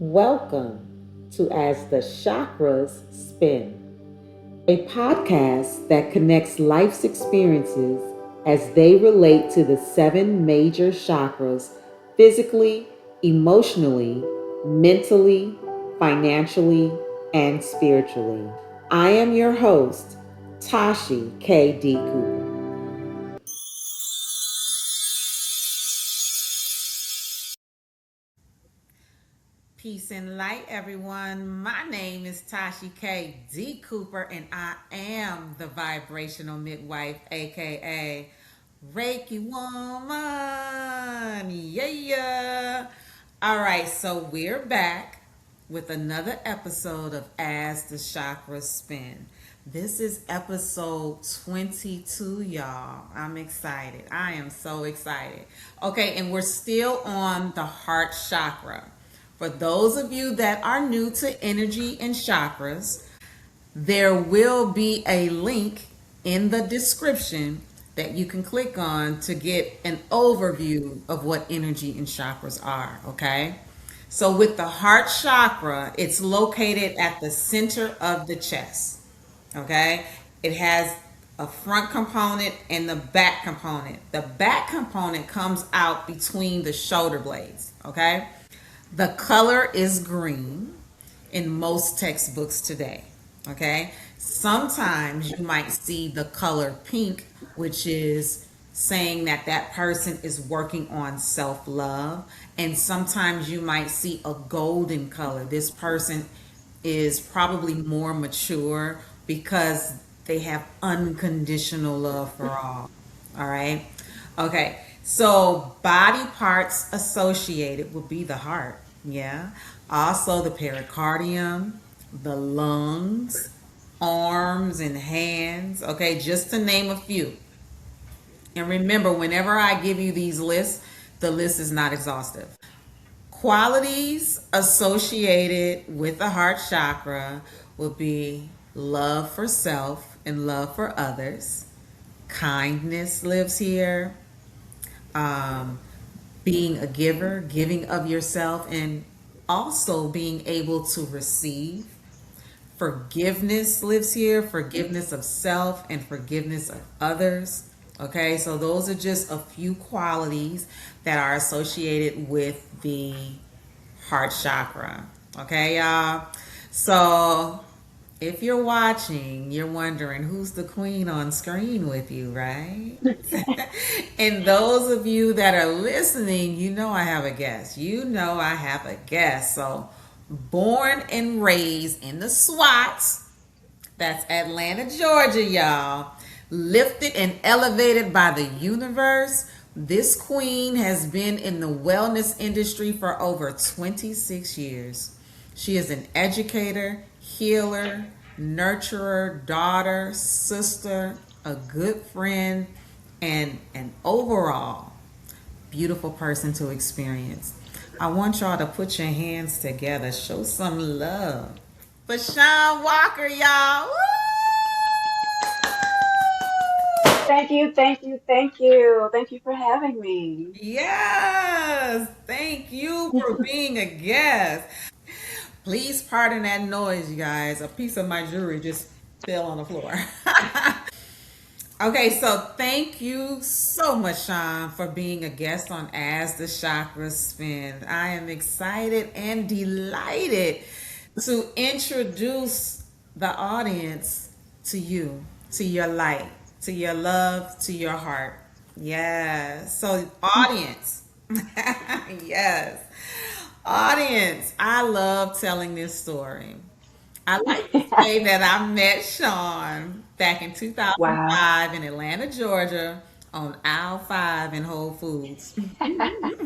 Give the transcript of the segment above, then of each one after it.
Welcome to As The Chakras Spin, a podcast that connects life's experiences as they relate to the seven major chakras physically, emotionally, mentally, financially, and spiritually. I am your host, Toshii K. Cooper. Peace and light, everyone. My name is Toshii K. Cooper, and I am the vibrational midwife, aka Reiki Woman. Yeah. All right, so we're back with another episode of As the Chakras Spin. This is episode 22, y'all. I'm excited. I am so excited. Okay, and we're still on the heart chakra. For those of you that are new to energy and chakras, there will be a link in the description that you can click on to get an overview of what energy and chakras are, okay? So with the heart chakra, it's located at the center of the chest, okay? It has a front component and the back component. The back component comes out between the shoulder blades, okay? The color is green in most textbooks today. Okay. Sometimes you might see the color pink, which is saying that that person is working on self love. And sometimes you might see a golden color. This person is probably more mature because they have unconditional love for all. All right. Okay. So body parts associated will be the heart. Yeah. Also the pericardium, the lungs, arms and hands. Okay. Just to name a few. And remember, whenever I give you these lists, the list is not exhaustive. Qualities associated with the heart chakra will be love for self and love for others. Kindness lives here. Um, Being a giver, giving of yourself, and also being able to receive. Forgiveness lives here, forgiveness of self and forgiveness of others. Okay, so those are just a few qualities that are associated with the heart chakra. Okay, y'all. So if you're watching, you're wondering who's the queen on screen with you, right? And those of you that are listening, you know I have a guest. You know I have a guest. So, born and raised in the SWAT, that's Atlanta, Georgia, y'all. Lifted and elevated by the universe. This queen has been in the wellness industry for over 26 years. She is an educator, healer, nurturer, daughter, sister, a good friend, and an overall beautiful person to experience. I want y'all to put your hands together, show some love for Chaun Walker, y'all. Woo! Thank you, thank you, thank you. Thank you for having me. Yes, thank you for being a guest. Please pardon that noise, you guys. A piece of my jewelry just fell on the floor. Okay, so thank you so much, Chaun, for being a guest on As the Chakras Spin. I am excited and delighted to introduce the audience to you, to your light, to your love, to your heart. Yes. So, audience. Yes. Audience, I love telling this story. I like to say that I met Chaun back in Wow. 2005 in Atlanta, Georgia, on aisle 5 in Whole Foods. I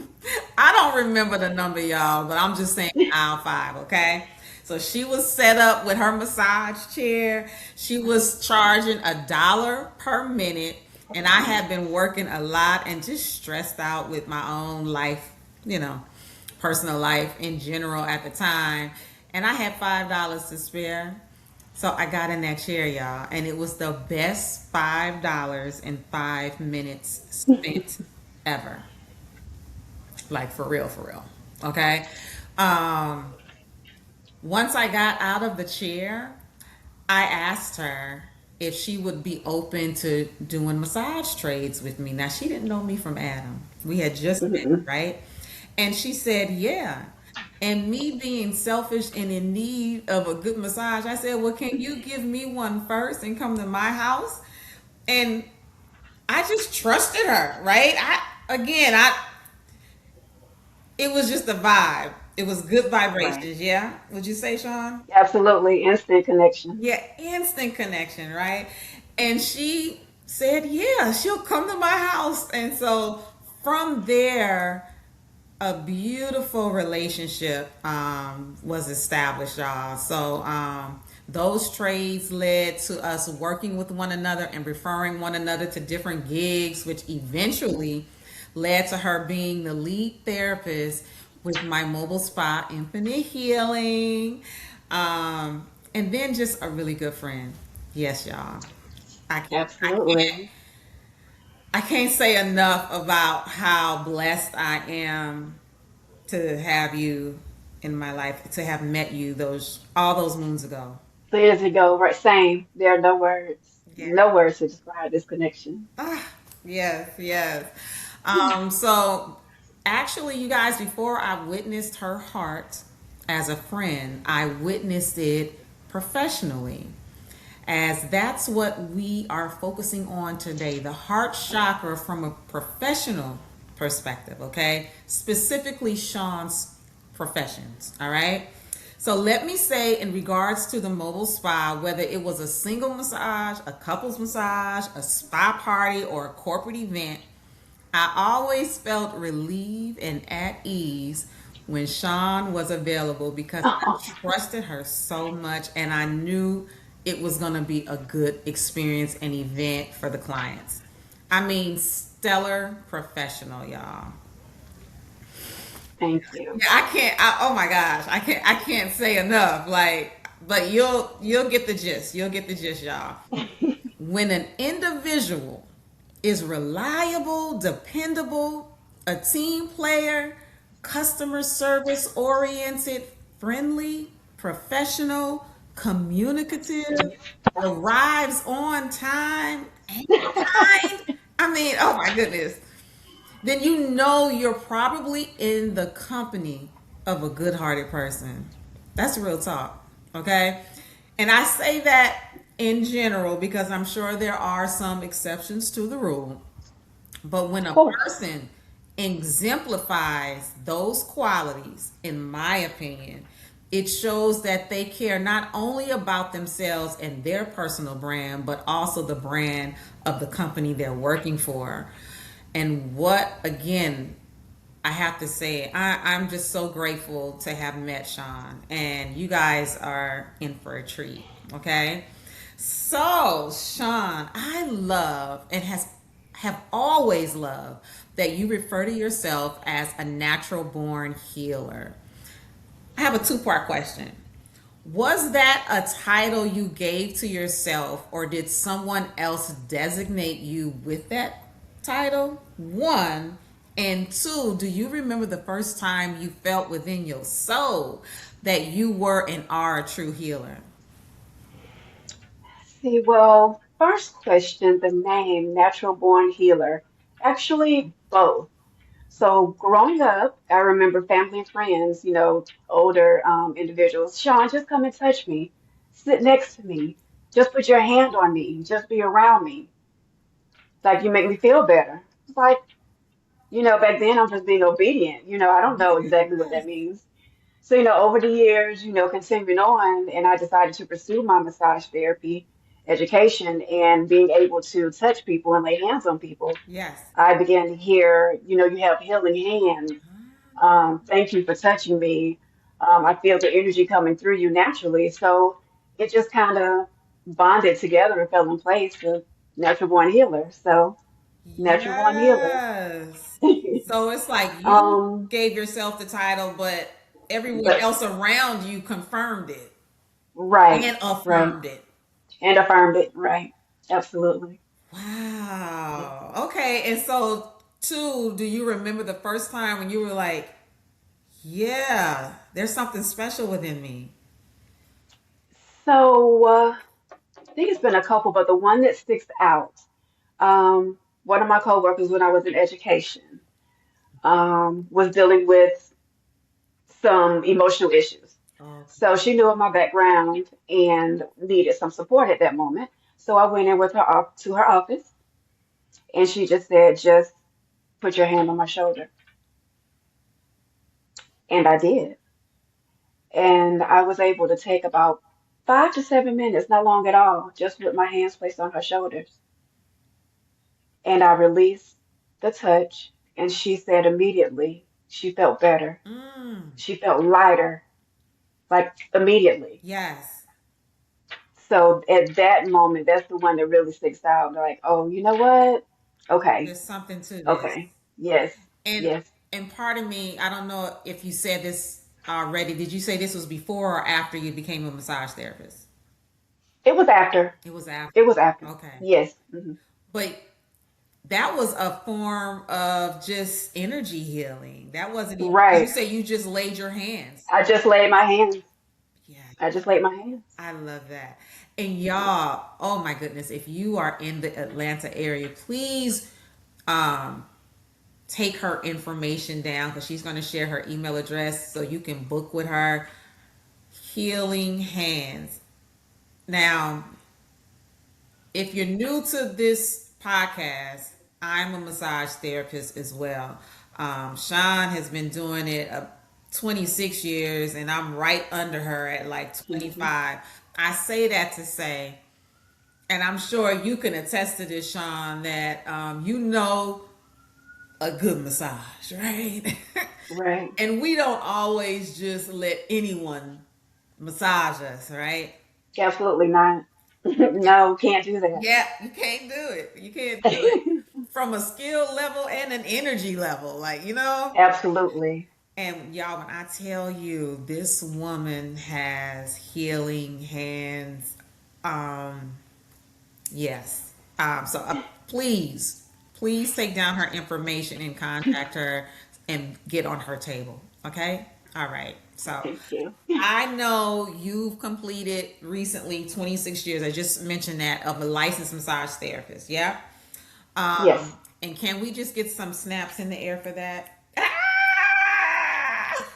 don't remember the number, y'all, but I'm just saying aisle 5, okay? So she was set up with her massage chair. She was charging $1 per minute. And I had been working a lot and just stressed out with my own life, you know, personal life in general at the time. And I had $5 to spare. So I got in that chair, y'all, and it was the best $5 in 5 minutes spent ever. Like for real, for real. Okay. Once I got out of the chair, I asked her if she would be open to doing massage trades with me. Now, she didn't know me from Adam. We had just met, Mm-mm. right? And she said, yeah. And me being selfish and in need of a good massage, I said, well, can you give me one first and come to my house? And I just trusted her, right? It was just a vibe. It was good Right. vibrations, yeah? Would you say, Sean? Absolutely. Instant connection. Yeah, instant connection, right? And she said, yeah, she'll come to my house. And so from there, a beautiful relationship was established, y'all. So those trades led to us working with one another and referring one another to different gigs, which eventually led to her being the lead therapist with my mobile spa, Infinite Healing, and then just a really good friend. Yes, y'all. Absolutely. I can't say enough about how blessed I am to have you in my life, to have met you those all those moons ago. So years ago, right? Same. There are no words. Yeah. No words to describe this connection. Ah, yes, yes. So actually, you guys, before I witnessed her heart as a friend, I witnessed it professionally. As that's what we are focusing on today, the heart chakra from a professional perspective, okay? Specifically Sean's professions, all right? So let me say, in regards to the mobile spa, whether it was a single massage, a couples massage, a spa party, or a corporate event, I always felt relieved and at ease when Chaun was available because I trusted her so much and I knew it was going to be a good experience and event for the clients. I mean, stellar professional, y'all. Thank you. Yeah, oh my gosh, I can't say enough. Like, but you'll get the gist. You'll get the gist, y'all. When an individual is reliable, dependable, a team player, customer service oriented, friendly, professional, communicative, arrives on time, and kind. I mean, oh my goodness. Then you know you're probably in the company of a good hearted person. That's real talk. Okay. And I say that in general because I'm sure there are some exceptions to the rule. But when Of a course. person exemplifies those qualities, in my opinion, it shows that they care not only about themselves and their personal brand, but also the brand of the company they're working for. And what, again, I have to say, I'm just so grateful to have met Chaun, and you guys are in for a treat. Okay, so Chaun, I love and have always loved that you refer to yourself as a natural born healer. I have a two-part question. Was that a title you gave to yourself, or did someone else designate you with that title? One. And two, do you remember the first time you felt within your soul that you were and are a true healer? See, well, first question, the name Natural Born Healer. Actually, both. So growing up, I remember family and friends, older individuals. Sean, just come and touch me. Sit next to me. Just put your hand on me. Just be around me. Like you make me feel better. It's like, back then I'm just being obedient. I don't know exactly what that means. So, over the years, continuing on, and I decided to pursue my massage therapy education and being able to touch people and lay hands on people. Yes. I began to hear, you have healing hands. Thank you for touching me. I feel the energy coming through you naturally. So it just kind of bonded together and fell in place with natural born healer. So natural born healer. Yes. So it's like you um, gave yourself the title, but everyone but else around you confirmed it right, and right. affirmed it. And affirmed it. Right. Absolutely. Wow. Okay. And so, two, do you remember the first time when you were like, yeah, there's something special within me? So I think it's been a couple, but the one that sticks out, one of my coworkers when I was in education, was dealing with some emotional issues. Okay. So she knew of my background and needed some support at that moment. So I went in with her up to her office, and she just said, "Just put your hand on my shoulder," and I did. And I was able to take about 5 to 7 minutes, not long at all, just with my hands placed on her shoulders. And I released the touch, and she said immediately she felt better. Mm, She felt lighter, like immediately. yes. So at that moment, that's the one that really sticks out. Like, oh, you know what? Okay, There's something to this. okay, yes, And yes. and part of me, I don't know if you said this already. Did you say this was before or after you became a massage therapist? It was after. It was after. It was after. Okay. Yes. But that was a form of just energy healing. That wasn't even, you Right. say you just laid your hands. I just laid my hands. Yeah. I just laid my hands. I love that. And y'all, oh my goodness, if you are in the Atlanta area, please um take her information down because she's going to share her email address so you can book with her. Healing Hands. Now, if you're new to this podcast, I'm a massage therapist as well. Chaun has been doing it 26 years, and I'm right under her at like Hmm. 25. I say that to say, and I'm sure you can attest to this, Chaun, that you know a good massage, right? Right. And we don't always just let anyone massage us, right? Absolutely not. No, can't do that. Yeah, you can't do it. You can't do it from a skill level and an energy level, like you know. Absolutely. And y'all, when I tell you this woman has healing hands, um, yes. Please, please take down her information and contact her and get on her table. Okay. All right. So Thank you. I know you've completed recently 26 years. I just mentioned that of a licensed massage therapist. Yeah. Yes. And can we just get some snaps in the air for that? Ah!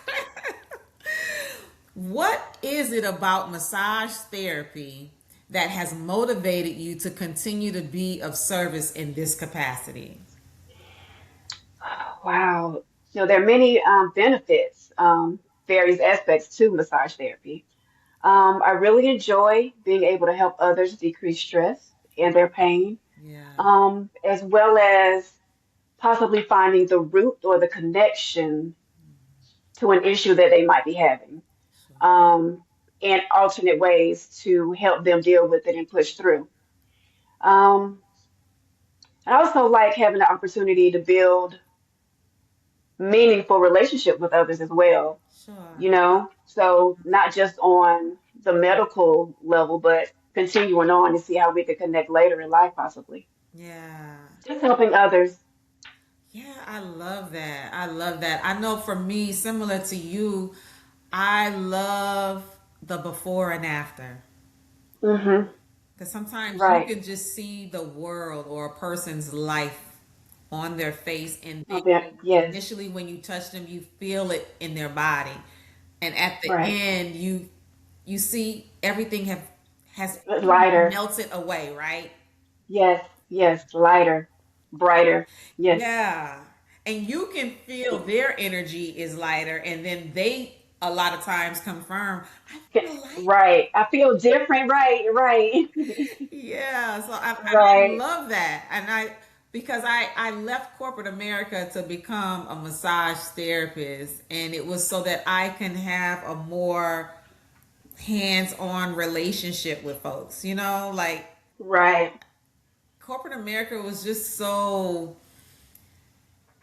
What is it about massage therapy that has motivated you to continue to be of service in this capacity? Wow. There are many benefits, various aspects to massage therapy. I really enjoy being able to help others decrease stress and their pain, Yeah. as well as possibly finding the root or the connection to an issue that they might be having, um, and alternate ways to help them deal with it and push through. Um, I also like having the opportunity to build meaningful relationship with others as well, Sure. so not just on the medical level, but continuing on to see how we could connect later in life, possibly. Yeah. Just helping others. Yeah, I love that. I love that. I know for me, similar to you, I love the before and after. Hmm. Because sometimes you Right. can just see the world or a person's life on their face, and Oh, then yes. initially when you touch them, you feel it in their body, and at the Right. end, you see everything has Lighter. melted away, right? Yes. Yes. Lighter. Brighter. Yes. Yeah. And you can feel their energy is lighter, and then they a lot of times confirm, I feel lighter. Right. I feel different. Right. Right. Yeah, so I Right. love that, and because I left corporate America to become a massage therapist, and it was so that I can have a more hands-on relationship with folks. You know, like Right. corporate America was just so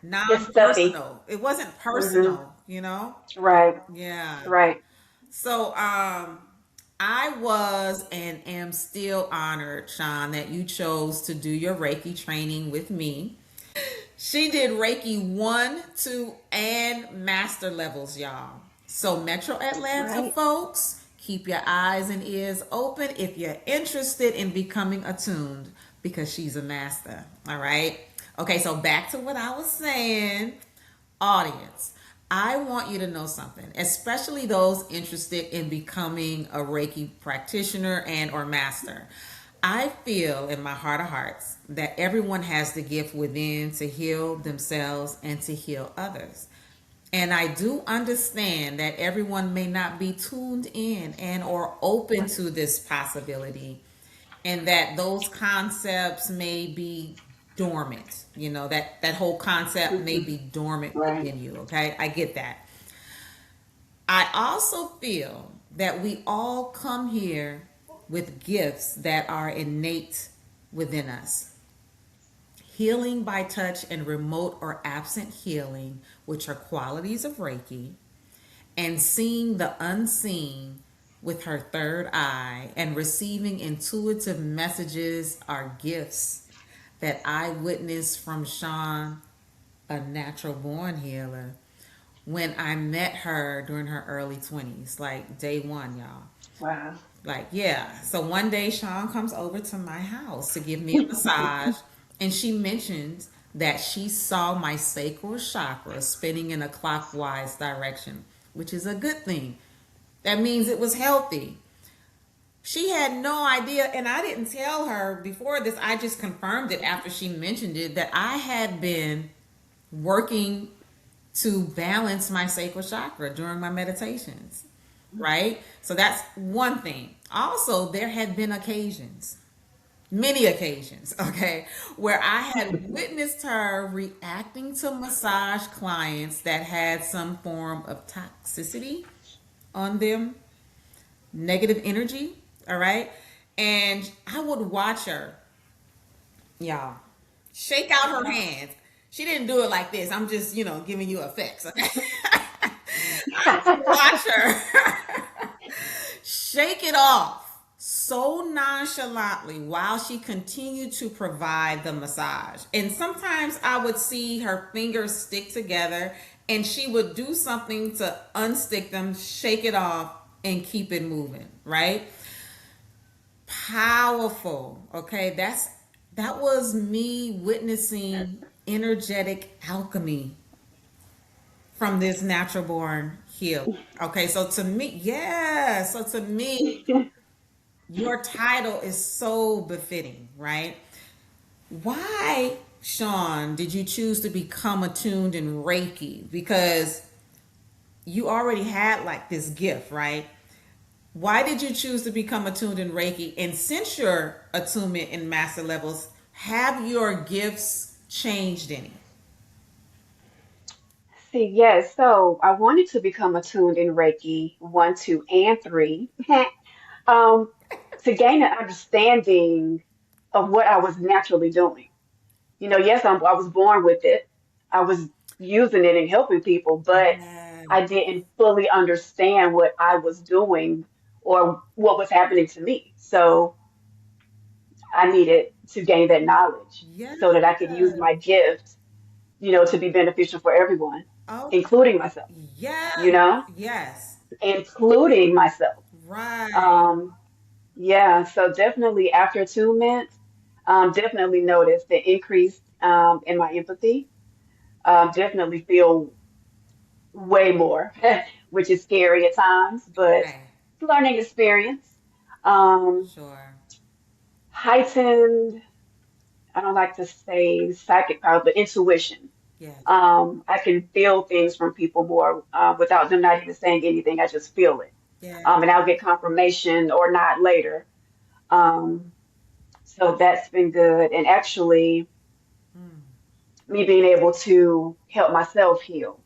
It's stuffy. non-personal. It wasn't Hmm. personal. You know, Right. yeah. Right. So, I was and am still honored, Chaun, that you chose to do your Reiki training with me. She did Reiki 1, 2, and master levels, y'all. So, Metro Atlanta Right. folks, Keep your eyes and ears open if you're interested in becoming attuned because she's a master. All right. Okay, so back to what I was saying. Audience, I want you to know something, especially those interested in becoming a Reiki practitioner and or master. I feel in my heart of hearts that everyone has the gift within to heal themselves and to heal others. And I do understand that everyone may not be tuned in and or open to this possibility and that those concepts may be dormant. You know, that whole concept may Hmm. be dormant Right. within you, okay? I get that. I also feel that we all come here with gifts that are innate within us. Healing by touch and remote or absent healing, which are qualities of Reiki, and seeing the unseen with her third eye and receiving intuitive messages are gifts that I witnessed from Chaun, a natural born healer, when I met her during her early 20s, like day one, y'all. Wow. Like, yeah. So one day, Chaun comes over to my house to give me a massage, and she mentions that she saw my sacral chakra spinning in a clockwise direction, which is a good thing. That means it was healthy. She had no idea, and I didn't tell her before this. I just confirmed it after she mentioned it that I had been working to balance my sacral chakra during my meditations, right? So that's one thing. Also, there had been occasions, many occasions, okay, where I had witnessed her reacting to massage clients that had some form of toxicity on them, negative energy, all right? And I would watch her, y'all, shake out her hands. She didn't do it like this. I'm just, giving you effects, okay? I would watch her shake it off so nonchalantly while she continued to provide the massage. And sometimes I would see her fingers stick together and she would do something to unstick them, shake it off, and keep it moving, right? Powerful. Okay, that was me witnessing energetic alchemy from this natural born healer. Okay, so to me, yeah, so to me, your title is so befitting, right? Why, Chaun, did you choose to become attuned in Reiki? Because you already had like this gift, right? Why did you choose to become attuned in Reiki? And since your attunement in master levels, have your gifts changed any? See, yes. So I wanted to become attuned in Reiki 1, 2, and 3, um, to gain an understanding of what I was naturally doing. Yes, I was born with it. I was using it and helping people, but Yeah. I didn't fully understand what I was doing or what was happening to me. So I needed to gain that knowledge Yeah. so that I could use my gift, to be beneficial for everyone, Okay. including myself, you Yeah. know, Yes. including myself. Right. Um, yeah, so definitely after attunement, definitely noticed the increase in my empathy. Definitely feel way more, which is scary at times, but Right. learning experience. Um, Sure. Heightened, I don't like to say psychic power, but intuition. Yes. I can feel things from people more without them not even saying anything. I just feel it. Yeah. And I'll get confirmation or not later. Um, so that's been good. And actually, Mm. me being able to help myself heal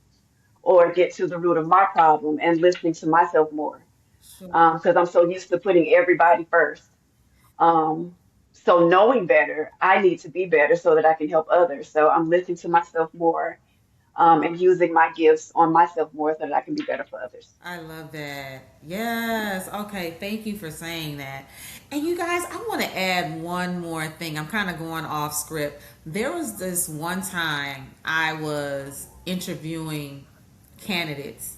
or get to the root of my problem and listening to myself more Sure. because I'm so used to putting everybody first. Um, so knowing better, I need to be better so that I can help others. So I'm listening to myself more and using my gifts on myself more so that I can be better for others. I love that. Yes. Okay. Thank you for saying that. And you guys, I want to add one more thing. I'm kind of going off script. There was this one time I was interviewing candidates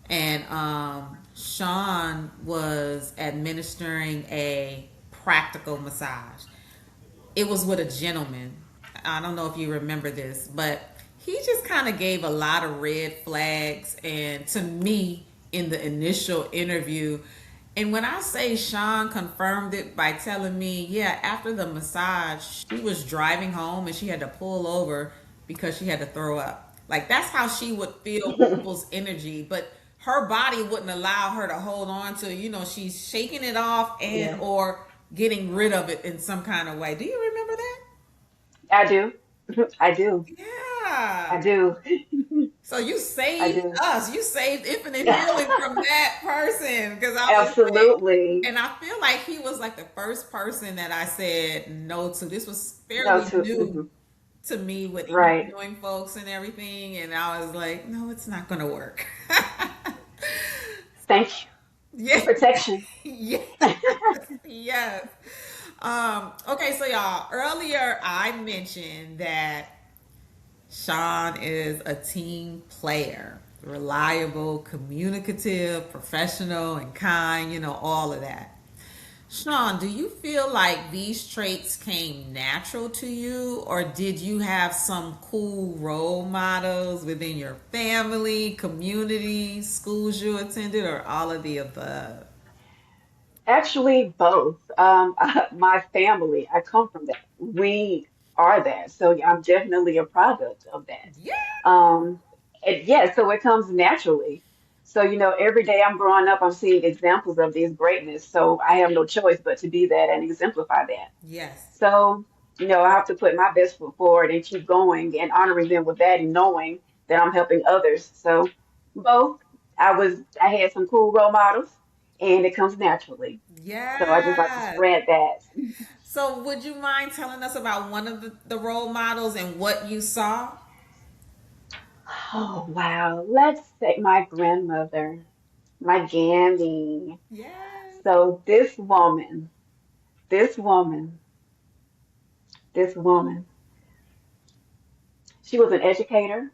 and Chaun was administering a practical massage. It was with a gentleman. I don't know if you remember this, but he just kind of gave a lot of red flags. And to me, in the initial interview, and when I say Chaun confirmed it by telling me, yeah, after the massage, she was driving home and she had to pull over because she had to throw up. Like that's how she would feel people's energy, but her body wouldn't allow her to hold on to, she's shaking it off and Yeah, or getting rid of it in some kind of way. Do you remember that? I do. I do. I Yeah. do. So you I saved do. us. You saved Infinite Healing from that person. Because I was like, Absolutely. and I feel like he was like the first person that I said no to. This was No, fairly to new to me with right. interviewing folks and everything. And I was like, no, it's not going to work. Thank you. Yeah. Protection. Yes. Yes. Okay, so y'all, earlier I mentioned that Chaun is a team player, reliable, communicative, professional, and kind, all of that. Chaun, do you feel like these traits came natural to you, or did you have some cool role models within your family, community, schools you attended, or all of the above? Actually, both. My family, I come from that. We are that. So yeah, I'm definitely a product of that. Yeah. Um, and yeah, so it comes naturally. So, every day I'm growing up, I'm seeing examples of this greatness. So I have no choice but to be that and exemplify that. Yes. So, I have to put my best foot forward and keep going and honoring them with that and knowing that I'm helping others. So both, I had some cool role models and it comes naturally. So I just like to Yes. spread that. So, would you mind telling us about one of the role models and what you saw? Oh, wow. Let's say my grandmother, my Gandhi. Yes. So this woman, this woman, she was an educator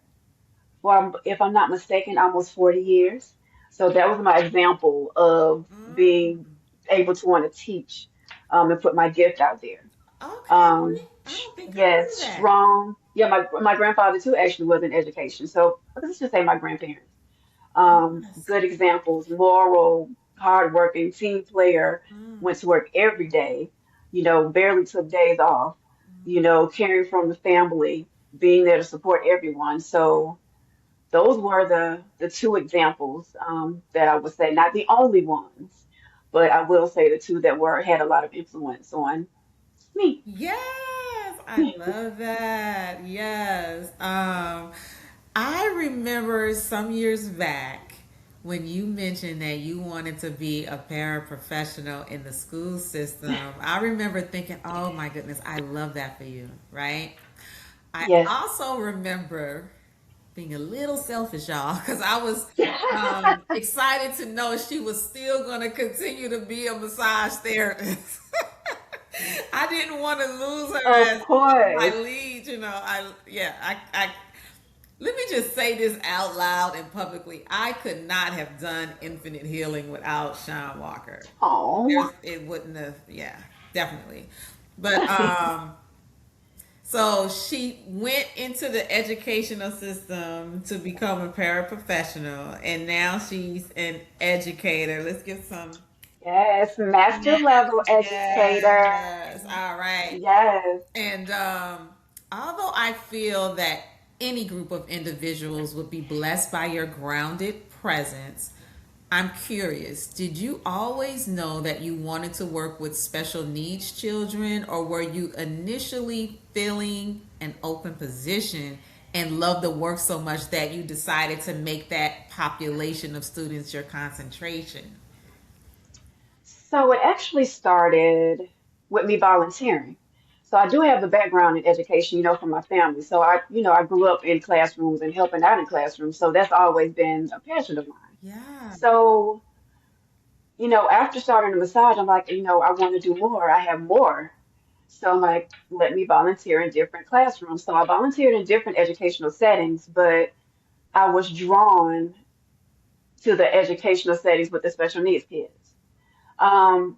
for, if I'm not mistaken, almost 40 years. So that was my example of being Mm, able to want to teach and put my gift out there. okay. I don't think I knew Yes, that. strong. Yeah, my grandfather too actually was in education. So let's just say my grandparents. Yes. Good examples, moral, hardworking, team player, Mm, went to work every day, barely took days off, caring from the family, being there to support everyone. So those were the two examples that I would say, not the only ones, but I will say the two that were had a lot of influence on me. yes, I love that. Yes. I remember some years back when you mentioned that you wanted to be a paraprofessional in the school system. I remember thinking, oh my goodness, I love that for you, right? I Yes. also remember being a little selfish, y'all, because I was excited to know she was still going to continue to be a massage therapist. I didn't want to lose her Of as my course. lead. I let me just say this out loud and publicly. I could not have done infinite healing without Sean Walker. Oh. It wouldn't have, yeah, definitely. But so she went into the educational system to become a paraprofessional, and now she's an educator. Let's give some. Yes, master level educator. Yes. All right. Yes. And although I feel that any group of individuals would be blessed by your grounded presence, I'm curious, did you always know that you wanted to work with special needs children, or were you initially filling an open position and loved the work so much that you decided to make that population of students your concentration? So it actually started with me volunteering. So I do have the background in education, from my family. So I grew up in classrooms and helping out in classrooms. So that's always been a passion of mine. Yeah. So, after starting the massage, I'm like, I want to do more. I have more. So I'm like, let me volunteer in different classrooms. So I volunteered in different educational settings, but I was drawn to the educational settings with the special needs kids.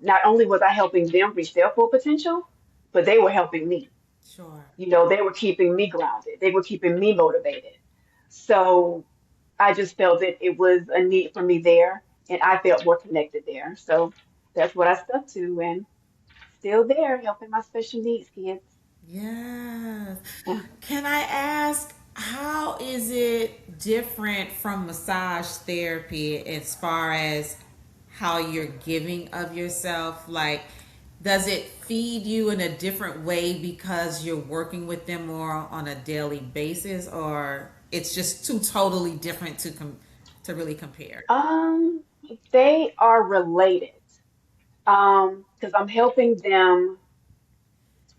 Not only was I helping them reach their full potential, but they were helping me. Sure. They were keeping me grounded. They were keeping me motivated. So I just felt that it was a need for me there, and I felt more connected there. So that's what I stuck to, and still there helping my special needs kids. Yes. Can I ask, how is it different from massage therapy as far as how you're giving of yourself? Like, does it feed you in a different way because you're working with them more on a daily basis, or it's just too totally different to really compare? Um, they are related. Because I'm helping them.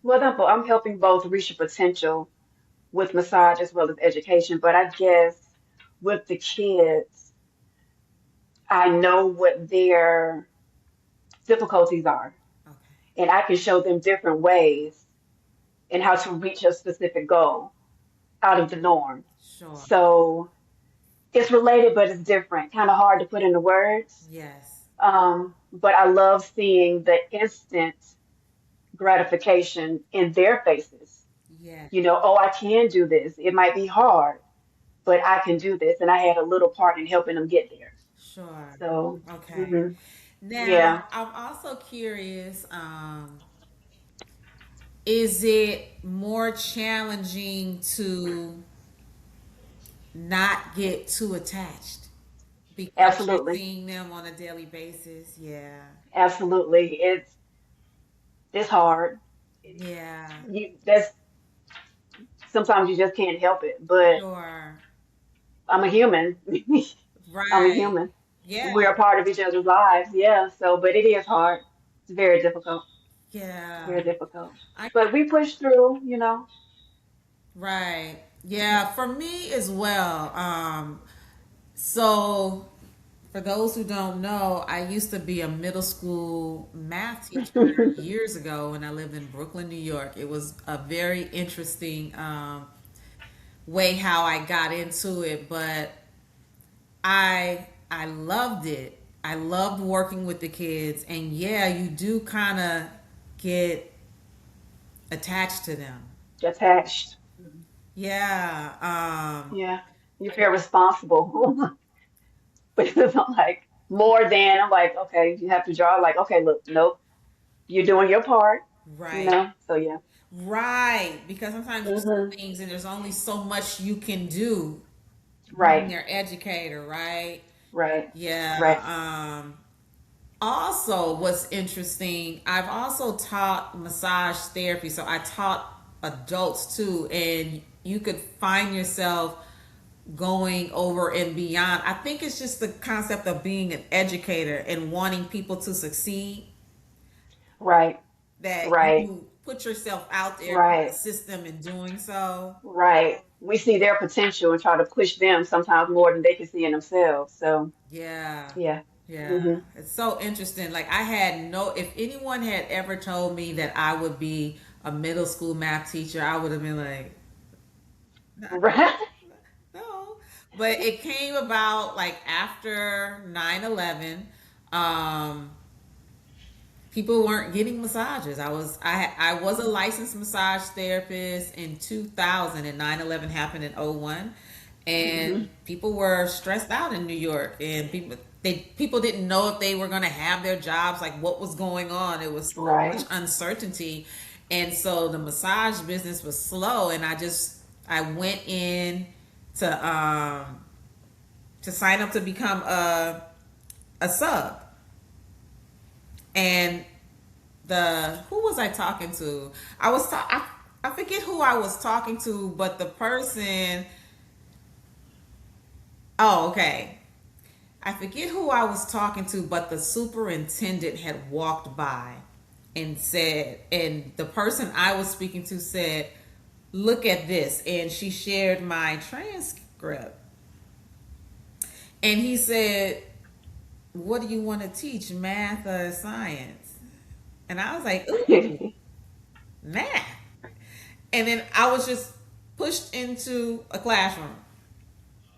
Well, I'm helping both reach their potential with massage as well as education. But I guess with the kids, I know what their difficulties are, Okay. and I can show them different ways and how to reach a specific goal out of the norm. Sure. So it's related, but it's different. Kind of hard to put into words. Yes. But I love seeing the instant gratification in their faces. Yes. Oh, I can do this. It might be hard, but I can do this. And I had a little part in helping them get there. Sure. So, Okay. hmm Now, yeah, I'm also curious, is it more challenging to not get too attached because you're absolutely. seeing them on a daily basis? Yeah. Absolutely. It's hard. Yeah. That's sometimes you just can't help it, but Sure. I'm a human. I'm a Right. human. Yeah. We're a part of each other's lives, yeah. So, but it is hard. It's very difficult. Yeah. Very difficult. I But we push through. right. Yeah, for me as well. So for those who don't know, I used to be a middle school math teacher years ago when I lived in Brooklyn, New York. It was a very interesting way how I got into it, but I loved it. I loved working with the kids, and yeah, you do kind of get attached to them. Attached. Yeah, Yeah. You feel responsible. But it's not like more than I'm like, okay, you have to draw like, okay, look, nope, you're doing your part, right. So yeah. Right, because sometimes you Hmm. see things and there's only so much you can do being Right, their educator, right? right, Yeah. right. Also, what's interesting, I've also taught massage therapy, so I taught adults too, and you could find yourself going over and beyond. I think it's just the concept of being an educator and wanting people to succeed, Right, that right, you put yourself out there to right, assist them in doing so. right. We see their potential and try to push them sometimes more than they can see in themselves. So Yeah. yeah. Yeah. Hmm. It's so interesting. Like, I had no, if anyone had ever told me that I would be a middle school math teacher, I would have been like, Right. no. But it came about like after 9/11. Um, people weren't getting massages. I was a licensed massage therapist in 2000, and 9/11 happened in '01, and Hmm. people were stressed out in New York, and people didn't know if they were going to have their jobs, like what was going on. It was so much Right. uncertainty, and so the massage business was slow, and I went in to sign up to become a sub, and the who was I talking to? I forget who I was talking to, but the person. Oh, okay. I forget who I was talking to, but the superintendent had walked by and said, and the person I was speaking to said, "Look at this," and she shared my transcript, and he said, "What do you want to teach, math or science?" And I was like, "Ooh, math." And then I was just pushed into a classroom.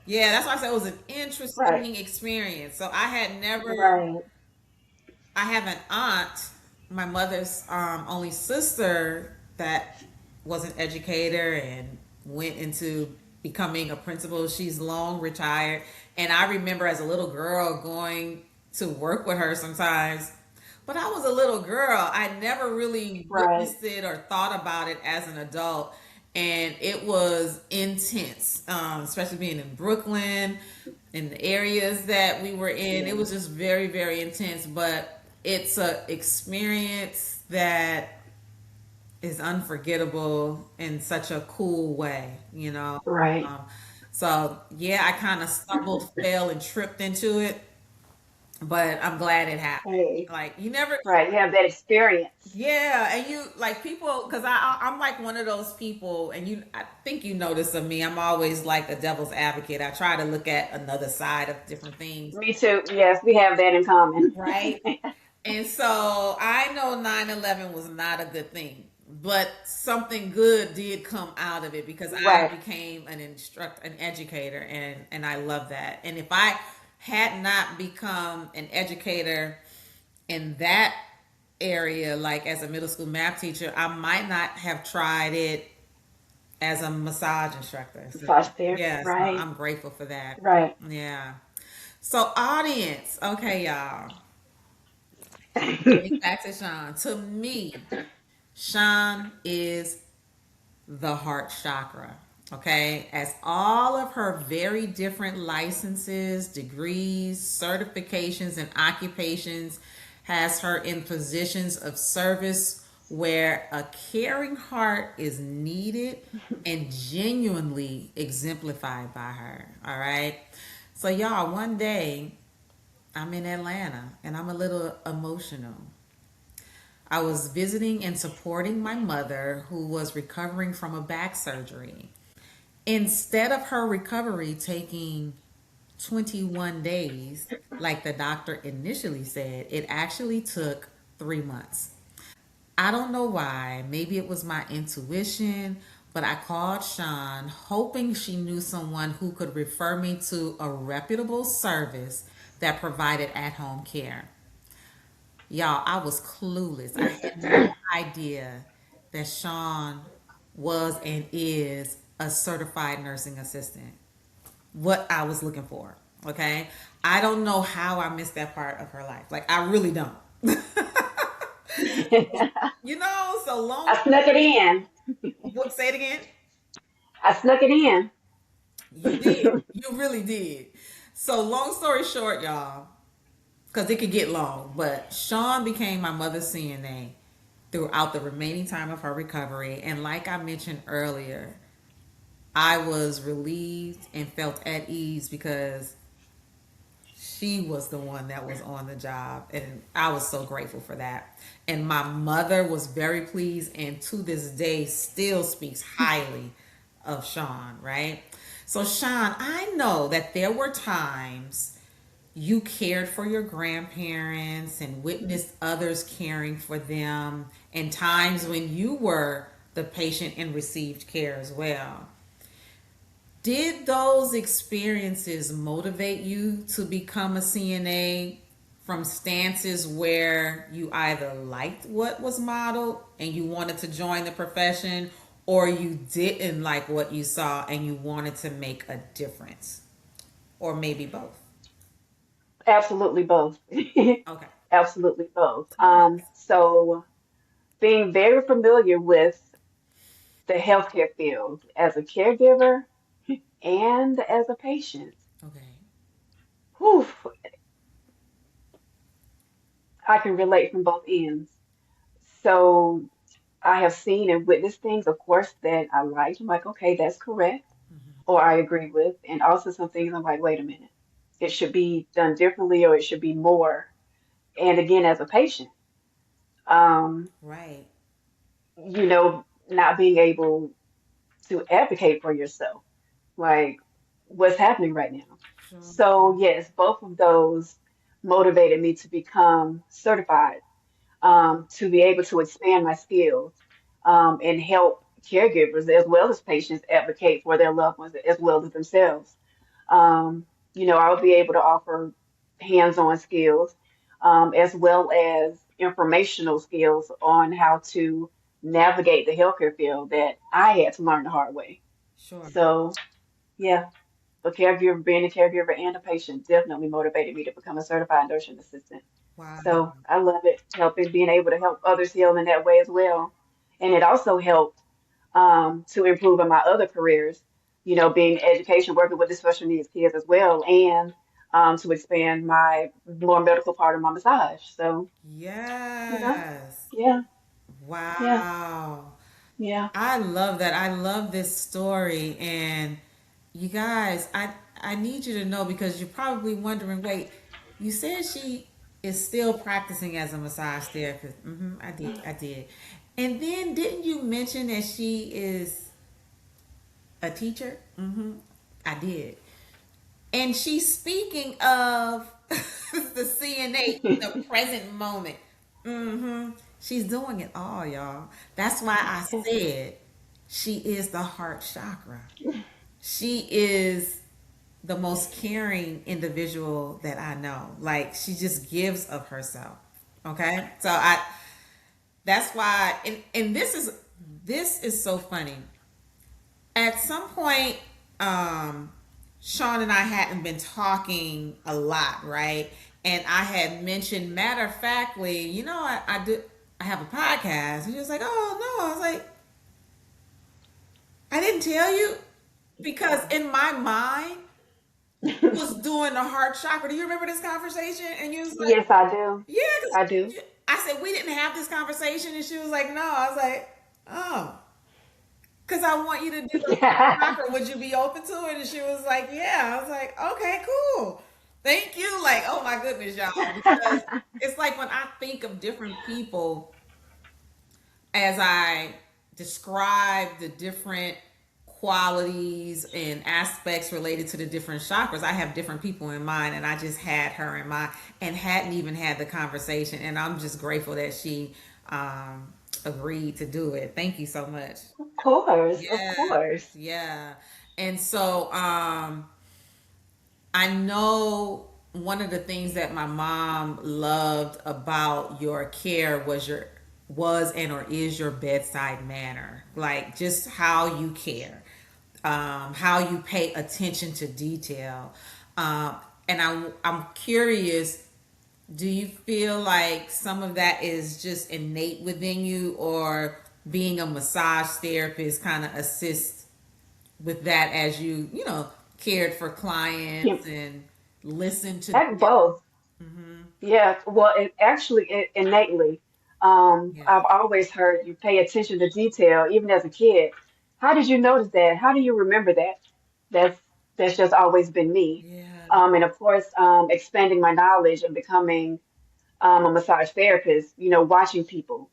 Yeah, that's why I said it was an Right. interesting experience. So I had never, Right. I have an aunt, my mother's only sister, that was an educator and went into becoming a principal. She's long retired. And I remember as a little girl going to work with her sometimes. But I was a little girl. I never really Right. witnessed it or thought about it as an adult. And it was intense, especially being in Brooklyn, in the areas that we were in. It Yeah. was just very, very intense. But it's a experience that is unforgettable in such a cool way, you know. Right. Um, so yeah, I kind of stumbled, fell, and tripped into it, but I'm glad it happened. Hey. Like you never, Right. You have that experience. yeah, and you like people because I'm like one of those people, and I think you know this of me. I'm always like a devil's advocate. I try to look at another side of different things, Me too. Yes, we have that in common. right? And so I know 9/11 was not a good thing, but something good did come out of it because I Right. became an educator, and I love that. And if I had not become an educator in that area, like as a middle school math teacher, I might not have tried it as a massage instructor. So, Massage therapy. yes, Right. I'm grateful for that. Right. Yeah. So, audience, okay, y'all. Getting back to Chaun. To me, Chaun is the heart chakra. Okay, as all of her very different licenses, degrees, certifications, and occupations has her in positions of service where a caring heart is needed and genuinely exemplified by her. All right. So, y'all, one day I'm in Atlanta and I'm a little emotional. I was visiting and supporting my mother who was recovering from a back surgery. Instead of her recovery taking 21 days, like the doctor initially said, it actually took 3 months. I don't know why. Maybe it was my intuition, but I called Chaun hoping she knew someone who could refer me to a reputable service that provided at home care. Y'all, I was clueless. I had no idea that Chaun was and is a certified nursing assistant. What I was looking for. Okay. I don't know how I missed that part of her life. Like, I really don't. So long. I snuck it in. What, say it again. I snuck it in. You did. You really did. So, long story short, y'all, because it could get long, but Chaun became my mother's CNA throughout the remaining time of her recovery. And like I mentioned earlier, I was relieved and felt at ease because she was the one that was on the job. And I was so grateful for that. And my mother was very pleased and to this day still speaks highly of Chaun, right? So, Chaun, I know that there were times you cared for your grandparents and witnessed others caring for them, and times when you were the patient and received care as well. Did those experiences motivate you to become a CNA from stances where you either liked what was modeled and you wanted to join the profession, or you didn't like what you saw and you wanted to make a difference? Or maybe both? Absolutely both. Okay. Absolutely both. Tell us. So being very familiar with the healthcare field as a caregiver and as a patient, Okay. whew, I can relate from both ends. So I have seen and witnessed things, of course, that I liked. I'm like, okay, that's correct, or I agree with. And also some things I'm like, wait a minute, it should be done differently or it should be more. And again, as a patient, um, Right. not being able to advocate for yourself, like what's happening right now. Sure. So, yes, both of those motivated me to become certified, to be able to expand my skills, and help caregivers as well as patients advocate for their loved ones as well as themselves. I'll be able to offer hands-on skills, as well as informational skills on how to navigate the healthcare field that I had to learn the hard way. Sure. So, yeah, a caregiver, being a caregiver and a patient definitely motivated me to become a certified nursing assistant. Wow. So I love it, helping, being able to help others heal in that way as well. And it also helped to improve in my other careers, being education, working with the special needs kids as well, and to expand my more medical part of my massage. So, you know, Yes. yeah, yeah, Wow. yeah. I love that. I love this story. And you guys, I need you to know because you're probably wondering, wait, you said she is still practicing as a massage therapist. I did. I did. And then didn't you mention that she is a teacher? I did. And she's speaking of the CNA, the present moment. She's doing it all, y'all. That's why I said she is the heart chakra. She is the most caring individual that I know. Like she just gives of herself. Okay? So I that's why and this is so funny. At some point, Chaun and I hadn't been talking a lot, right? And I had mentioned, matter of factly, I have a podcast. And she was like, oh no. I was like, I didn't tell you because in my mind was doing the heart chakra. Do you remember this conversation? And you was like, Yes, I do. yeah. I do. 'Cause I said we didn't have this conversation, and she was like, no. I was like, oh. Because I want you to do the chakra. Would you be open to it? And she was like, yeah. I was like, okay, cool. Thank you. Like, oh my goodness, y'all. Because it's like when I think of different people as I describe the different qualities and aspects related to the different chakras, I have different people in mind, and I just had her in mind and hadn't even had the conversation. And I'm just grateful that she agreed to do it. Thank you so much. Of course, of Yeah, course. yeah. And so I know one of the things that my mom loved about your care was and or is your bedside manner. Like just how you care. How you pay attention to detail. And I'm curious, do you feel like some of that is just innate within you, or being a massage therapist kind of assists with that as cared for Yeah, clients and listened to heck, them? both. Hmm. Yeah, well, innately, Yeah. I've always heard you pay attention to detail, even as a kid. How did you notice that? How do you remember that? That's that's just always been me. Yeah. And of course, expanding my knowledge and becoming a massage therapist, watching people,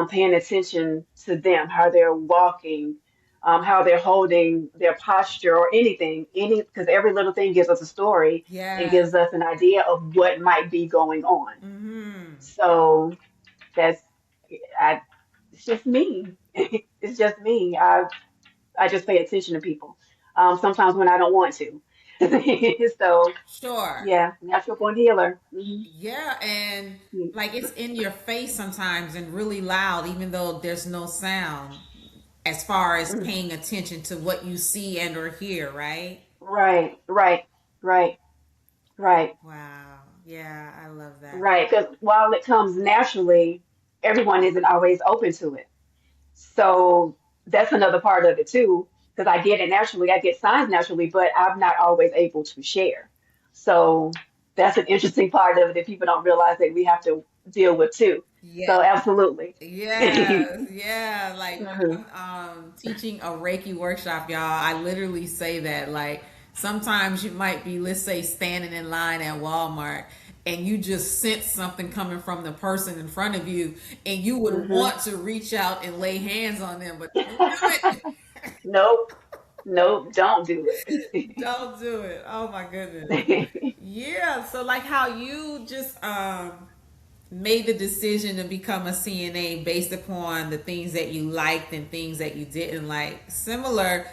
paying attention to them, how they're walking, how they're holding their posture or because every little thing gives us a story and Yes. gives us an idea of what might be going on. Hmm. So that's, I, it's just me. It's just me. I just pay attention to people. Sometimes when I don't want to. So Sure. yeah, natural born healer. Yeah, and Hmm. like it's in your face sometimes and really loud, even though there's no sound, as far as paying attention to what you see and or hear, right? Right, right, right, right, Wow. Yeah, I love that. right. Because while it comes naturally, everyone isn't always open to it. So that's another part of it too. Because I get it naturally, I get signs naturally, but I'm not always able to share. So that's an interesting part of it that people don't realize that we have to deal with too. Yeah. So absolutely. Yeah, yeah. Like when Mhm. I'm teaching a Reiki workshop, y'all, I literally say that. Like sometimes you might be, let's say, standing in line at Walmart and you just sense something coming from the person in front of you, and you would Mhm. want to reach out and lay hands on them, but don't do it. Nope, nope, don't do it. Don't do it. Oh my goodness. Yeah. So like how you just made the decision to become a CNA based upon the things that you liked and things that you didn't like. Similar,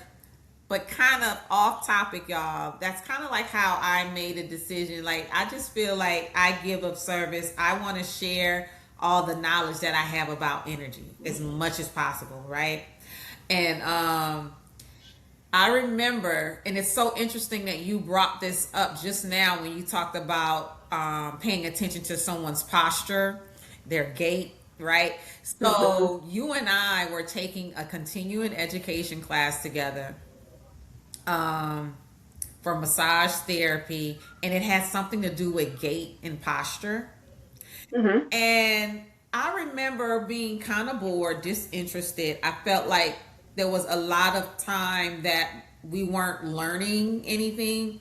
But kind of off topic, y'all. That's kind of like how I made a decision. Like, I just feel like I give of service. I want to share all the knowledge that I have about energy as much as possible, right? And I remember, and it's so interesting that you brought this up just now when you talked about paying attention to someone's posture, their gait, right? Hmm. So you and I were taking a continuing education class together um, for massage therapy, and it had something to do with gait and posture. Hmm. And I remember being kind of bored, disinterested. I felt like there was a lot of time that we weren't learning anything.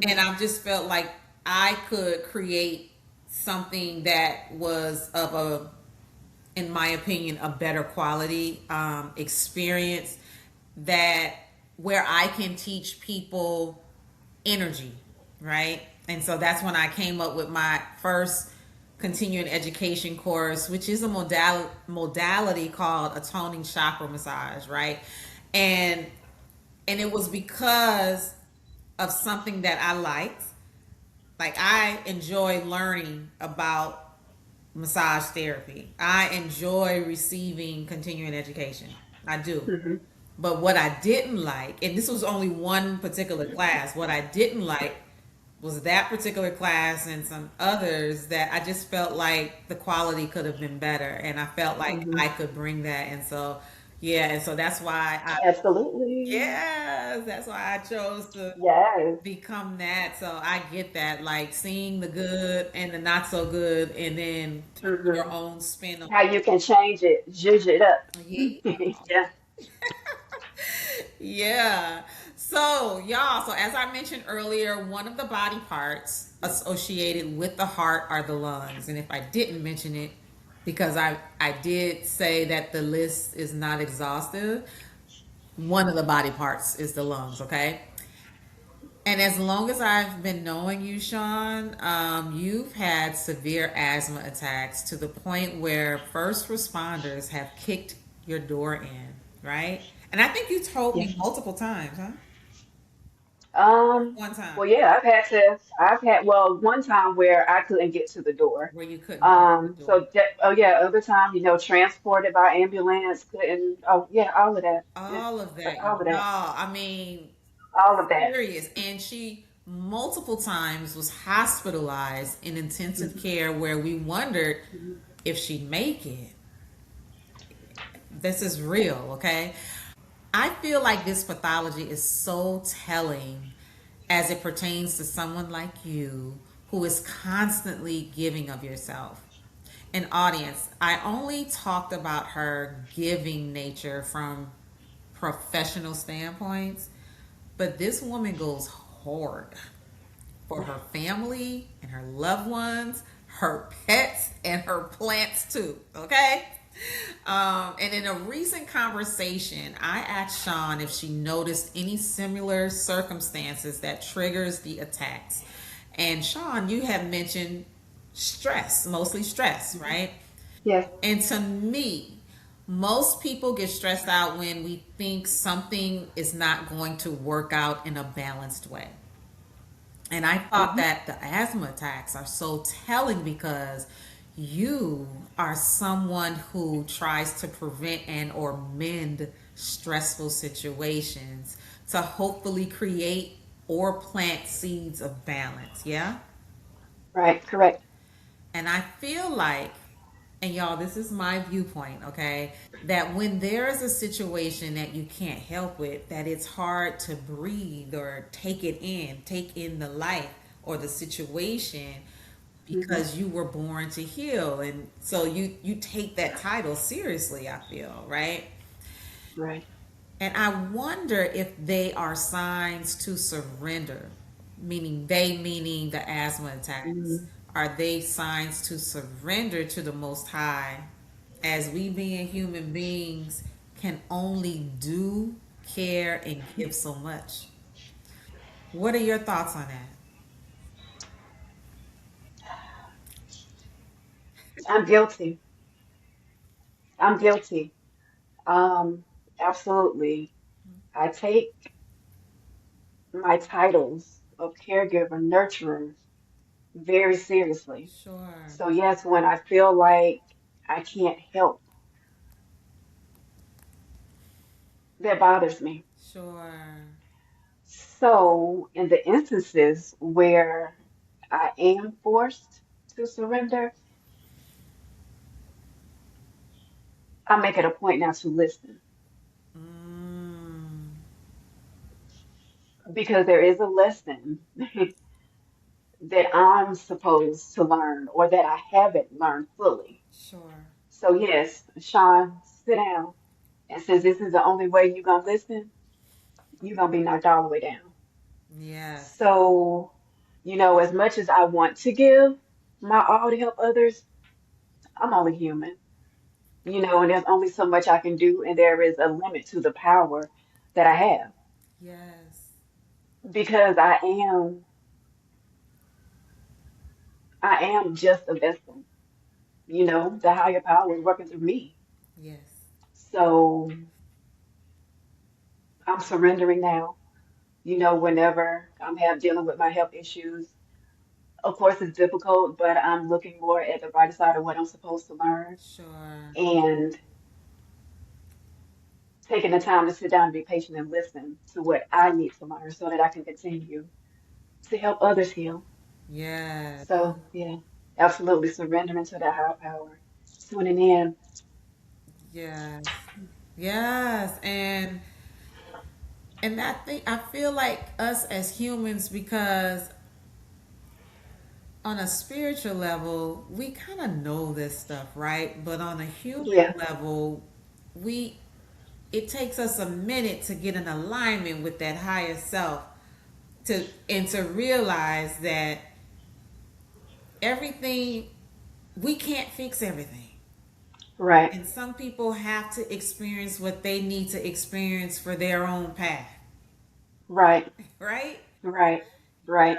And Hmm. I just felt like I could create something that was of a, in my opinion, a better quality experience, that where I can teach people energy, right? And so that's when I came up with my first continuing education course, which is a modality called atoning chakra massage, right? And it was because of something that I liked. Like, I enjoy learning about massage therapy. I enjoy receiving continuing education. I do. Hmm. But what I didn't like, and this was only one particular class, what I didn't like was that particular class and some others that I just felt like the quality could have been better. And I felt like Hmm. I could bring that. And so, yeah, and so that's why Absolutely. yes, that's why I chose to Yes. become that. So I get that, like seeing the good and the not so good, and then putting your Hmm. own spin on How you can change it, zhuzh it up. it. Yeah. Yeah. So, y'all, so as I mentioned earlier, one of the body parts associated with the heart are the lungs. And if I didn't mention it, because I did say that the list is not exhaustive, one of the body parts is the lungs, okay? And as long as I've been knowing you, Chaun, you've had severe asthma attacks to the point where first responders have kicked your door in, right? And I think you told me Yes. multiple times, huh? Um, One time well, yeah, I've had, well, one time where I couldn't get to the door. where you couldn't get to the door. Oh yeah, other time, transported by ambulance, couldn't, oh yeah, all of that. Yeah, All of that, all of that. y'all. I mean, All of that. serious. And she multiple times was hospitalized in intensive Hmm. care where we wondered Hmm. if she'd make it. This is real, okay? I feel like this pathology is so telling as it pertains to someone like you who is constantly giving of yourself. An audience, I only talked about her giving nature from professional standpoints, but this woman goes hard for her family and her loved ones, her pets, and her plants too. Okay. And in a recent conversation, I asked Chaun if she noticed any similar circumstances that triggers the attacks. And Chaun, you have mentioned stress, mostly stress, Hmm. right? Yes. And to me, most people get stressed out when we think something is not going to work out in a balanced way. And I thought Hmm. that the asthma attacks are so telling because you are someone who tries to prevent and or mend stressful situations to hopefully create or plant seeds of balance. Yeah. Right. Correct. And I feel like, and y'all, this is my viewpoint, okay, that when there is a situation that you can't help with, that it's hard to breathe or take in the life or the situation Hmm. because you were born to heal. And so you take that title seriously, I feel, right? Right. And I wonder if they are signs to surrender, meaning they, meaning the asthma attacks. Hmm. Are they signs to surrender to the Most High as we, being human beings, can only do, care, and give so much? What are your thoughts on that? I'm guilty. I'm guilty. Um, Absolutely. I take. my titles of caregiver, nurturer very seriously. Sure. So, yes, when I feel like I can't help, that bothers me. Sure. So, in the instances where I am forced to surrender, I make it a point now to listen Mm. because there is a lesson that I'm supposed to learn or that I haven't learned fully. Sure. So, yes, Sean, sit down. And since this is the only way you're going to listen, you're going to be knocked all the way down. Yes. So, as much as I want to give my all to help others, I'm only human, and there's only so much I can do, and there is a limit to the power that I have Yes. because I am just a vessel, the higher power is working through me. Yes. So I'm surrendering now, whenever I'm dealing with my health issues. Of course, it's difficult, but I'm looking more at the brighter side of what I'm supposed to learn Sure. and taking the time to sit down and be patient and listen to what I need to learn so that I can continue to help others heal. Yes. So, yeah, absolutely surrendering to that higher power, tuning in. Yes. Yes. And I feel like us as humans, because on a spiritual level, we kind of know this stuff, right? But on a human Yeah, level, we it takes us a minute to get in alignment with that higher self, to realize that everything, we can't fix everything. right, And some people have to experience what they need to experience for their own path, right, right? right, right.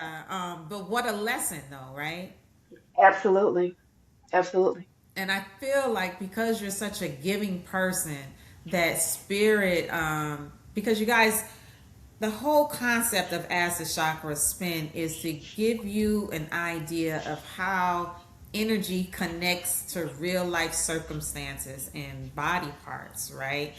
But what a lesson, though, right? Absolutely, absolutely. And I feel like because you're such a giving person, that spirit, because you guys, the whole concept of As the Chakras Spin is to give you an idea of how energy connects to real life circumstances and body parts, right?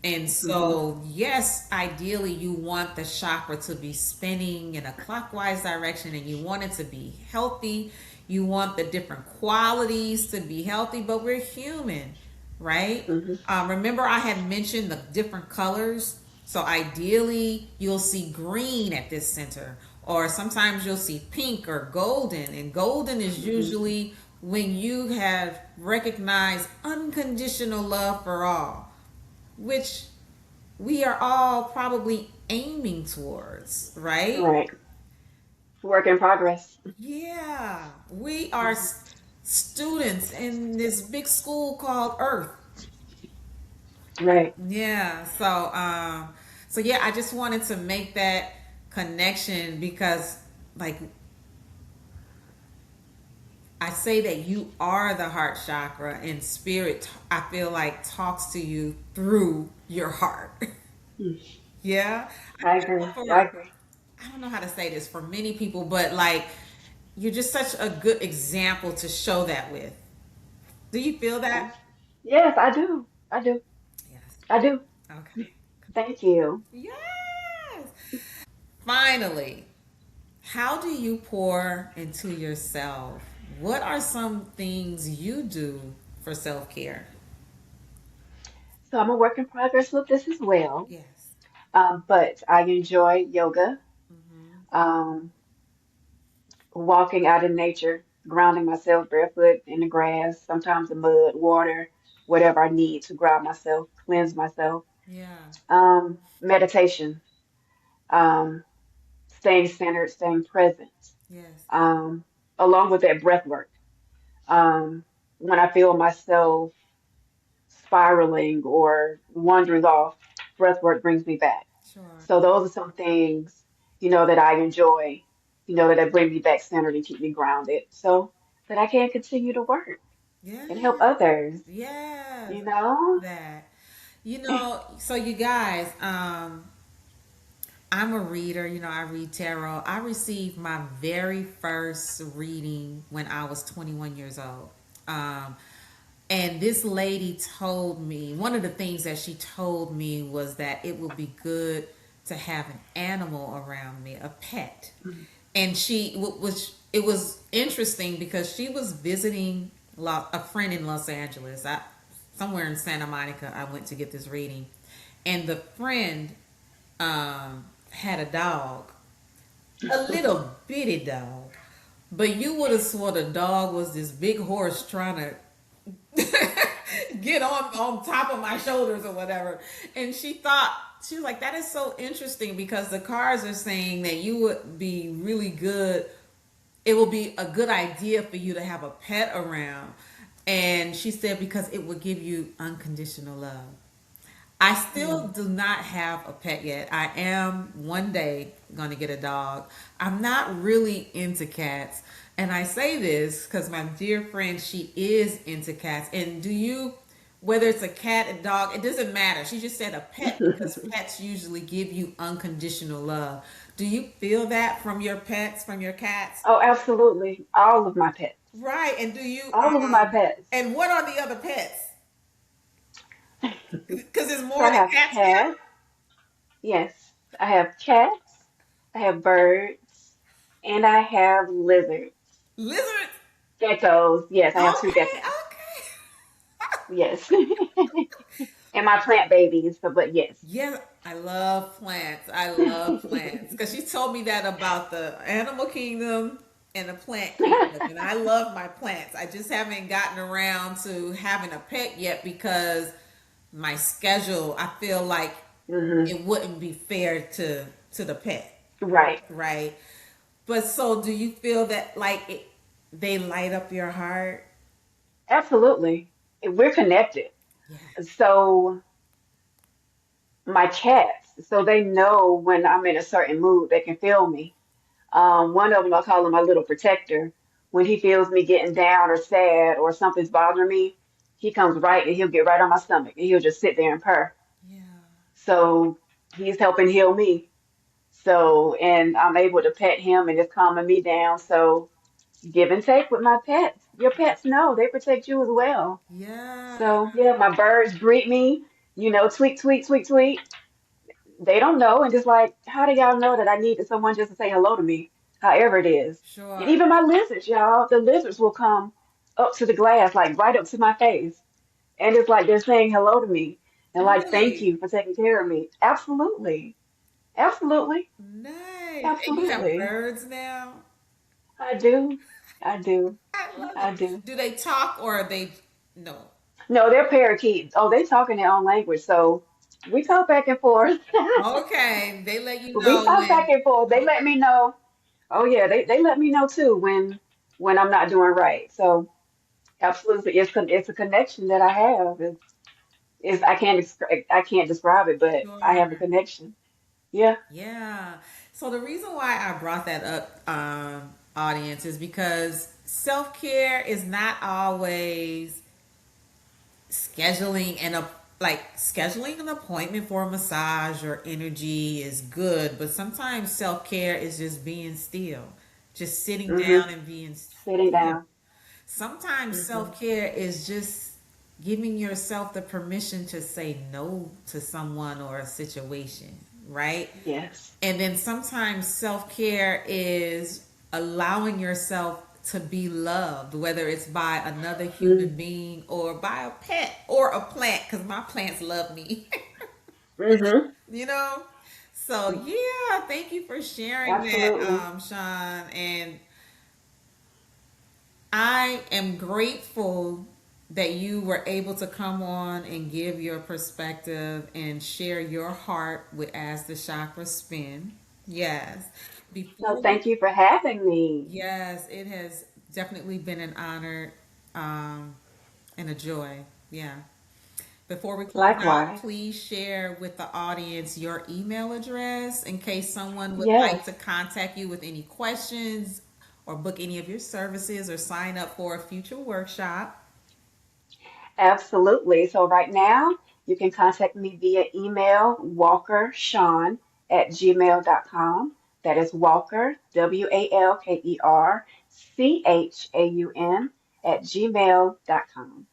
And Hmm. so, yes, ideally, you want the chakra to be spinning in a clockwise direction and you want it to be healthy. You want the different qualities to be healthy, but we're human, right? Hmm. Remember, I had mentioned the different colors. So, ideally, you'll see green at this center, or sometimes you'll see pink or golden. And golden is Hmm. usually when you have recognized unconditional love for all, which we are all probably aiming towards, right? Right. Work in progress. Yeah, we are Hmm. students in this big school called Earth. Right. Yeah, so yeah, I just wanted to make that connection because, like, I say that you are the heart chakra, and spirit, I feel like, talks to you through your heart. Mm. Yeah, I agree. I for agree. I don't know how to say this for many people, but like, you're just such a good example to show that with. Do you feel that? Yes, I do. I do. Yes. I do. Okay. Thank you. Yes. Finally, how do you pour into yourself? What are some things you do for self care? So I'm a work in progress with this as well. Yes. But I enjoy yoga, Mm-hmm. um, walking out in nature, grounding myself barefoot in the grass, sometimes the mud, water, whatever I need to ground myself, cleanse myself. Yeah. Meditation, um, staying centered, staying present, Yes. um, along with that breath work. Um, when I feel myself spiraling or wandering off, breath work brings me back. Sure. So those are some things, that I enjoy, that bring me back centered and keep me grounded so that I can continue to work Yeah. and help others, Yes. you I love know? that. So you guys, I'm a reader, I read tarot. I received my very first reading when I was 21 years old. Um, and this lady told me, one of the things that she told me was that it would be good to have an animal around me, a pet. Mhm. And it was interesting because she was visiting a friend in Los Angeles. Somewhere in Santa Monica, I went to get this reading. And the friend had a dog, a little bitty dog. But you would have swore the dog was this big horse trying to get on top of my shoulders or whatever. And she was like, that is so interesting because the cards are saying that you would be really good. It will be a good idea for you to have a pet around. And she said because it would give you unconditional love. I still Mm. do not have a pet yet. I am one day going to get a dog. I'm not really into cats. And I say this because my dear friend, she is into cats. And whether it's a cat, a dog, it doesn't matter. She just said a pet because pets usually give you unconditional love. Do you feel that from your pets, from your cats? Oh, absolutely. All of my pets. Right. And All of my pets. and what are the other pets? Because there's So more I than have cats now. cats. Yes, I have cats. I have birds, and I have lizards. Lizards. Geckos. Yes, I have two Okay, geckos. okay. Yes. And my plant babies. So, but yes. Yeah, I love plants. I love plants because she told me that about the animal kingdom and the plant kingdom, and I love my plants. I just haven't gotten around to having a pet yet because my schedule. I feel like Hmm. it wouldn't be fair to the pet, Right. right? But so, do you feel that they light up your heart? Absolutely. We're connected. Yeah. So my cats, so they know when I'm in a certain mood, they can feel me. One of them, I call him my little protector. When he feels me getting down or sad or something's bothering me, he comes right and he'll get right on my stomach and he'll just sit there and purr. Yeah. So he's helping heal me. So, and I'm able to pet him and it's calming me down. So, give and take with my pets. Your pets know they protect you as well. Yeah. So, yeah, my birds greet me, tweet, tweet, tweet, tweet. They don't know. And just like, how do y'all know that I needed someone just to say hello to me, however it is? And Sure. even my lizards, y'all, the lizards will come up to the glass, like right up to my face. And it's like they're saying hello to me and like, thank Really? you for taking care of me. Absolutely. Absolutely. Nice. And you have Absolutely. birds now? I do. I do. I love I it. do. Do they talk or are they no? No, they're parakeets. Oh, they talk in their own language. So we talk back and forth. Okay. They let you We know talk back when and forth. They let okay. me know. Oh yeah, they let me know too when I'm not doing right. So absolutely, it's a connection that I have. It's I can't describe it, but I Sure. have a connection. Yeah. Yeah. So the reason why I brought that up, audience, is because self care is not always scheduling and a scheduling an appointment for a massage or energy is good, but sometimes self-care is just being still, just sitting Hmm. down and being Sitting still. down. Sometimes Hmm. self-care is just giving yourself the permission to say no to someone or a situation, right? Yes. And then sometimes self care is allowing yourself to be loved, whether it's by another human being or by a pet or a plant, because my plants love me, Mm-hmm. you know? So, yeah, thank you for sharing that, Absolutely. Sean. And I am grateful that you were able to come on and give your perspective and share your heart with As the Chakras Spin. Yes. No, Before we, thank you for having me. yes, it has definitely been an honor um, and a joy. Yeah. Before we close out, Likewise. please share with the audience your email address in case someone would like to Yes. contact you with any questions or book any of your services or sign up for a future workshop. Absolutely. So right now, you can contact me via email, walkershawn at gmail.com. That is Walker, WALKERCHAUN, at gmail.com.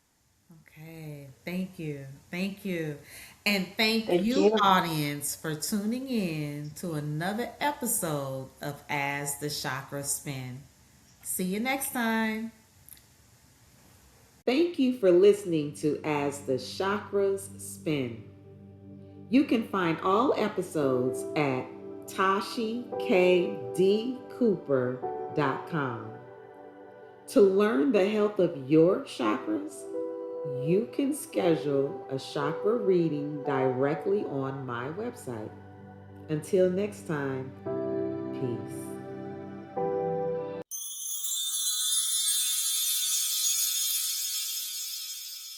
Okay, thank you. Thank you. And thank Thank you, you. audience, for tuning in to another episode of As the Chakras Spin. See you next time. Thank you for listening to As the Chakras Spin. You can find all episodes at ToshiiKDCooper.com. To learn the health of your chakras, you can schedule a chakra reading directly on my website. Until next time, peace.